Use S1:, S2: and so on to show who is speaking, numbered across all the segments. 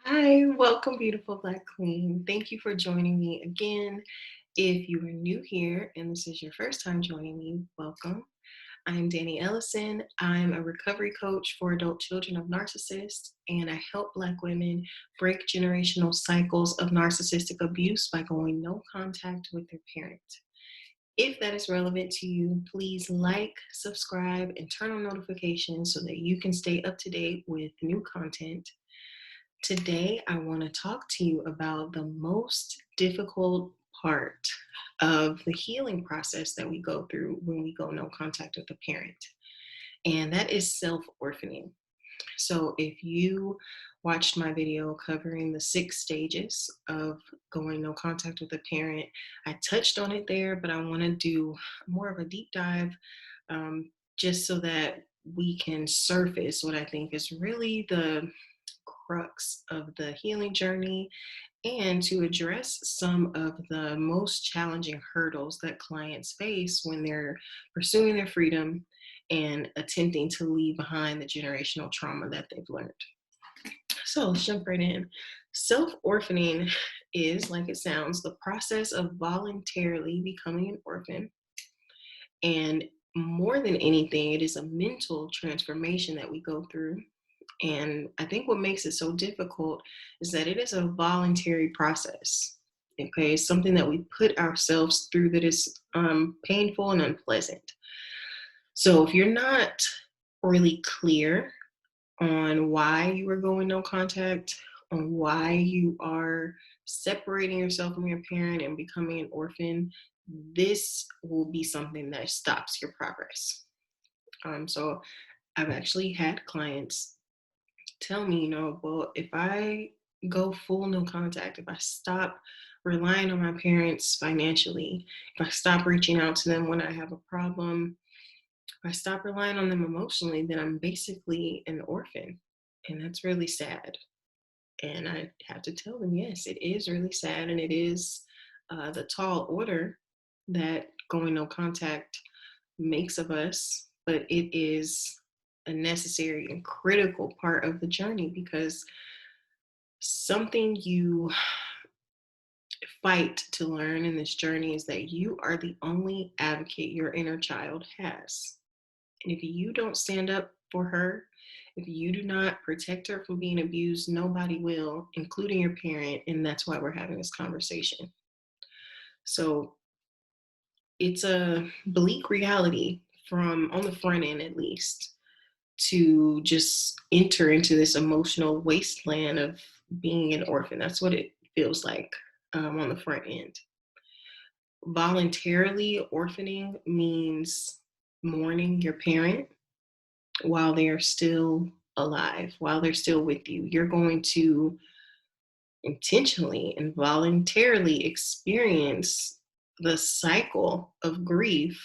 S1: Hi, welcome, beautiful Black Queen. Thank you for joining me again. If you are new here and this is your first time joining me, welcome. I'm Dani Ellison. I'm a recovery coach for adult children of narcissists, and I help Black women break generational cycles of narcissistic abuse by going no contact with their parent. If that is relevant to you, please like, subscribe, and turn on notifications so that you can stay up to date with new content. Today, I want to talk to you about the most difficult part of the healing process that we go through when we go no contact with a parent, and that is self-orphaning. So, if you watched my video covering the 6 stages of going no contact with a parent, I touched on it there, but I want to do more of a deep dive just so that we can surface what I think is really the crux of the healing journey and to address some of the most challenging hurdles that clients face when they're pursuing their freedom and attempting to leave behind the generational trauma that they've learned. So let's jump right in. Self orphaning is, like it sounds, the process of voluntarily becoming an orphan. And more than anything, it is a mental transformation that we go through. And I think what makes it so difficult is that it is a voluntary process. Okay, it's something that we put ourselves through that is painful and unpleasant. So if you're not really clear on why you are going no contact, on why you are separating yourself from your parent and becoming an orphan, this will be something that stops your progress. So I've actually had clients tell me, well, if I go full no contact, if I stop relying on my parents financially, if I stop reaching out to them when I have a problem, if I stop relying on them emotionally, then I'm basically an orphan. And that's really sad. And I have to tell them, yes, it is really sad. And it is the tall order that going no contact makes of us, but it is a necessary and critical part of the journey because something you fight to learn in this journey is that you are the only advocate your inner child has. And if you don't stand up for her, if you do not protect her from being abused, nobody will, including your parent. And that's why we're having this conversation. So it's a bleak reality from on the front end, at least, to just enter into this emotional wasteland of being an orphan. That's what it feels like on the front end. Voluntarily orphaning means mourning your parent while they are still alive, while they're still with you. You're going to intentionally and voluntarily experience the cycle of grief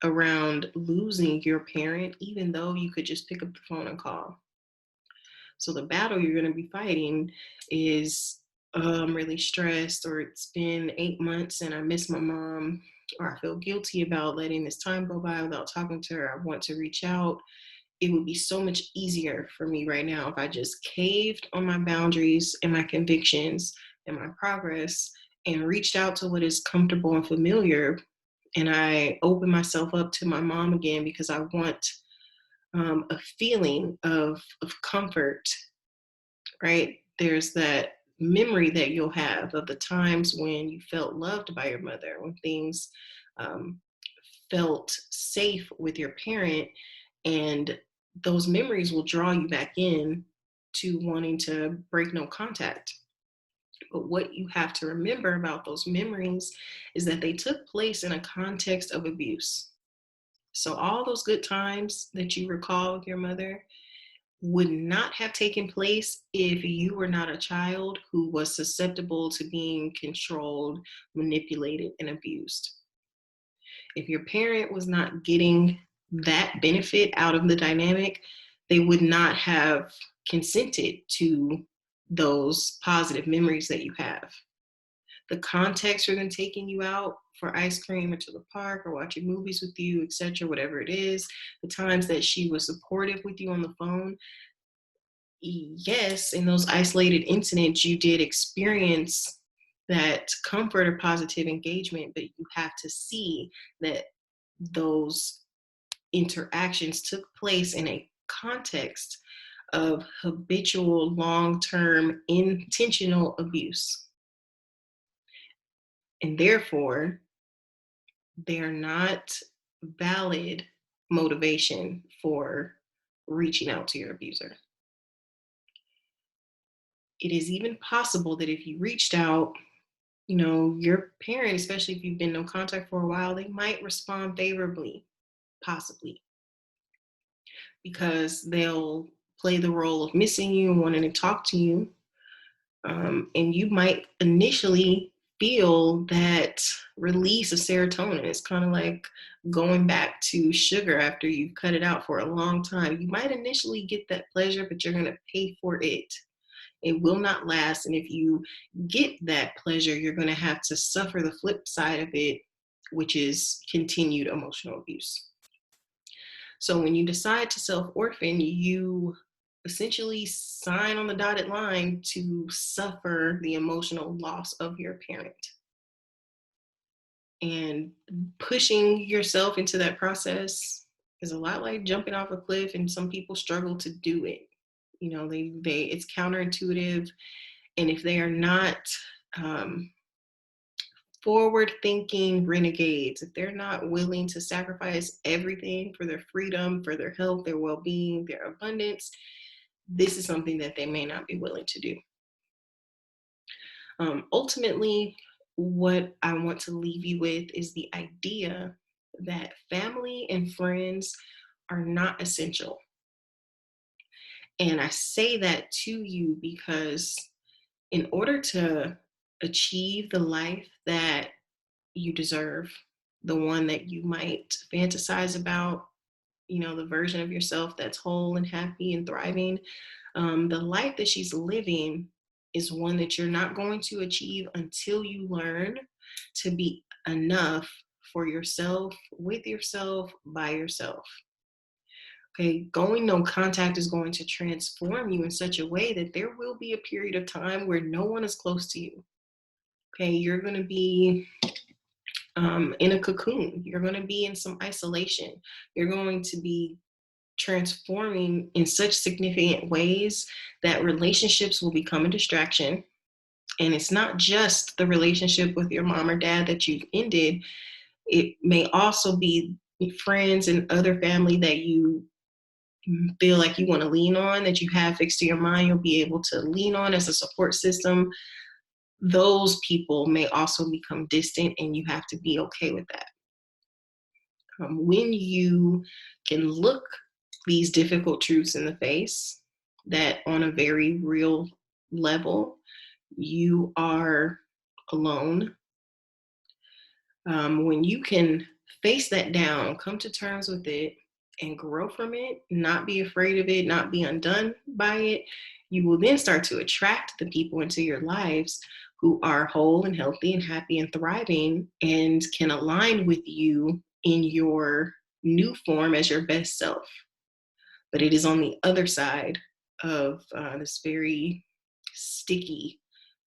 S1: around losing your parent, even though you could just pick up the phone and call. So the battle you're going to be fighting is I'm really stressed, or it's been 8 months and I miss my mom, or I feel guilty about letting this time go by without talking to her. I want to reach out. It would be so much easier for me right now if I just caved on my boundaries and my convictions and my progress and reached out to what is comfortable and familiar. And I open myself up to my mom again because I want a feeling of comfort, right? There's that memory that you'll have of the times when you felt loved by your mother, when things um, felt safe with your parent, and those memories will draw you back in to wanting to break no contact. But what you have to remember about those memories is that they took place in a context of abuse. So all those good times that you recall with your mother would not have taken place if you were not a child who was susceptible to being controlled, manipulated, and abused. If your parent was not getting that benefit out of the dynamic, they would not have consented to those positive memories that you have. The context for them taking you out for ice cream or to the park or watching movies with you, etc., whatever it is, the times that she was supportive with you on the phone, yes, in those isolated incidents, you did experience that comfort or positive engagement, but you have to see that those interactions took place in a context of habitual, long term, intentional abuse. And therefore, they're not valid motivation for reaching out to your abuser. It is even possible that if you reached out, your parent, especially if you've been in contact for a while, they might respond favorably, possibly, because they'll play the role of missing you and wanting to talk to you. And you might initially feel that release of serotonin. It's kind of like going back to sugar after you've cut it out for a long time. You might initially get that pleasure, but you're going to pay for it. It will not last. And if you get that pleasure, you're going to have to suffer the flip side of it, which is continued emotional abuse. So when you decide to self-orphan, you essentially sign on the dotted line to suffer the emotional loss of your parent. And pushing yourself into that process is a lot like jumping off a cliff, and some people struggle to do it. They it's counterintuitive, and if they are not forward thinking renegades, if they're not willing to sacrifice everything for their freedom, for their health, their well-being, their abundance, this is something that they may not be willing to do. Ultimately, what I want to leave you with is the idea that family and friends are not essential. And I say that to you because in order to achieve the life that you deserve, the one that you might fantasize about, the version of yourself that's whole and happy and thriving, the life that she's living is one that you're not going to achieve until you learn to be enough for yourself, with yourself, by yourself. Okay, going no contact is going to transform you in such a way that there will be a period of time where no one is close to you. Okay, you're going to be in a cocoon. You're going to be in some isolation. You're going to be transforming in such significant ways that relationships will become a distraction. And it's not just the relationship with your mom or dad that you've ended. It may also be friends and other family that you feel like you want to lean on, that you have fixed to your mind, you'll be able to lean on as a support system. Those people may also become distant, and you have to be okay with that. When you can look these difficult truths in the face, that on a very real level, you are alone. When you can face that down, come to terms with it, and grow from it, not be afraid of it, not be undone by it, you will then start to attract the people into your lives who are whole and healthy and happy and thriving and can align with you in your new form as your best self. But it is on the other side of this very sticky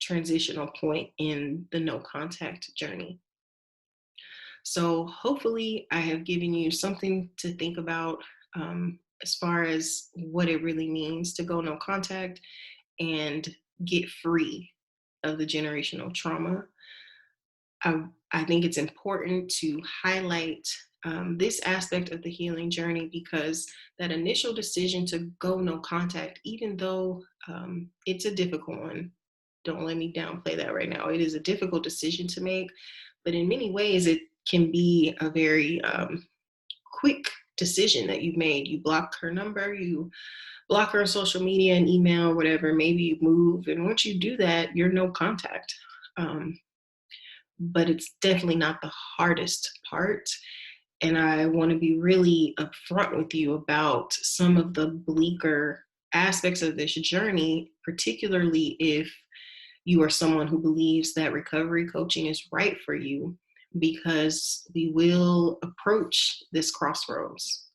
S1: transitional point in the no contact journey. So hopefully I have given you something to think about as far as what it really means to go no contact and get free of the generational trauma. I think it's important to highlight this aspect of the healing journey, because that initial decision to go no contact, even though it's a difficult one, don't let me downplay that right now. It is a difficult decision to make, but in many ways, it can be a very quick decision that you've made. You block her number, you block her on social media and email, whatever, maybe you move. And once you do that, you're no contact. But it's definitely not the hardest part. And I want to be really upfront with you about some of the bleaker aspects of this journey, particularly if you are someone who believes that recovery coaching is right for you, because we will approach this crossroads.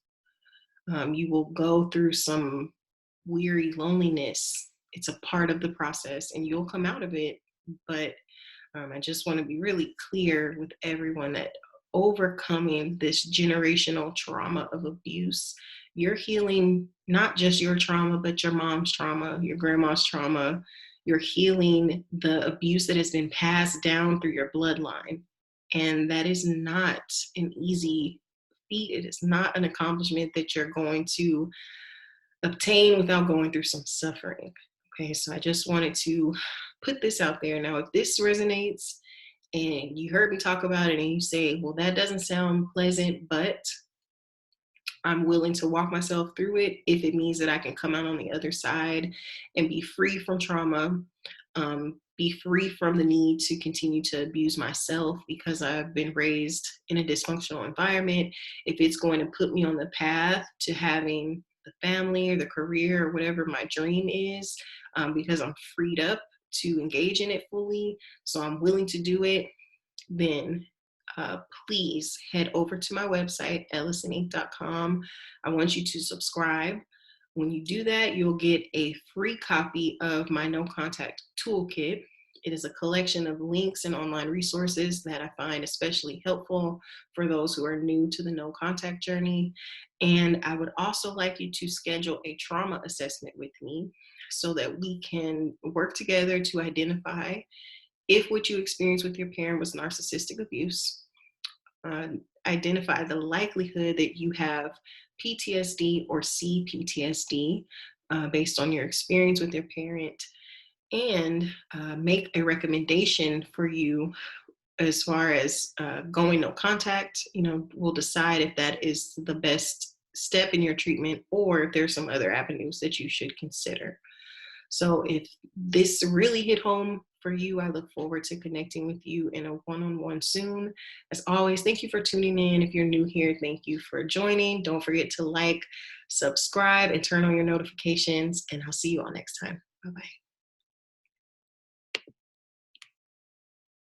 S1: You will go through some weary, loneliness. It's a part of the process and you'll come out of it. But I just want to be really clear with everyone that overcoming this generational trauma of abuse, you're healing not just your trauma, but your mom's trauma, your grandma's trauma. You're healing the abuse that has been passed down through your bloodline. And that is not an easy feat. It is not an accomplishment that you're going to obtain without going through some suffering. Okay, so I just wanted to put this out there. Now, if this resonates and you heard me talk about it and you say, well, that doesn't sound pleasant, but I'm willing to walk myself through it if it means that I can come out on the other side and be free from trauma, be free from the need to continue to abuse myself because I've been raised in a dysfunctional environment. If it's going to put me on the path to having the family or the career or whatever my dream is, because I'm freed up to engage in it fully, so I'm willing to do it, then please head over to my website, ellisoninc.com. I want you to subscribe. When you do that, you'll get a free copy of my No Contact Toolkit. It is a collection of links and online resources that I find especially helpful for those who are new to the no contact journey. And I would also like you to schedule a trauma assessment with me so that we can work together to identify if what you experienced with your parent was narcissistic abuse, uh, identify the likelihood that you have PTSD or CPTSD based on your experience with your parent, and make a recommendation for you as far as going no contact. We'll decide if that is the best step in your treatment or if there's some other avenues that you should consider. So if this really hit home for you, I look forward to connecting with you in a one-on-one soon. As always, thank you for tuning in. If you're new here, thank you for joining. Don't forget to like, subscribe, and turn on your notifications, and I'll see you all next time. Bye-bye.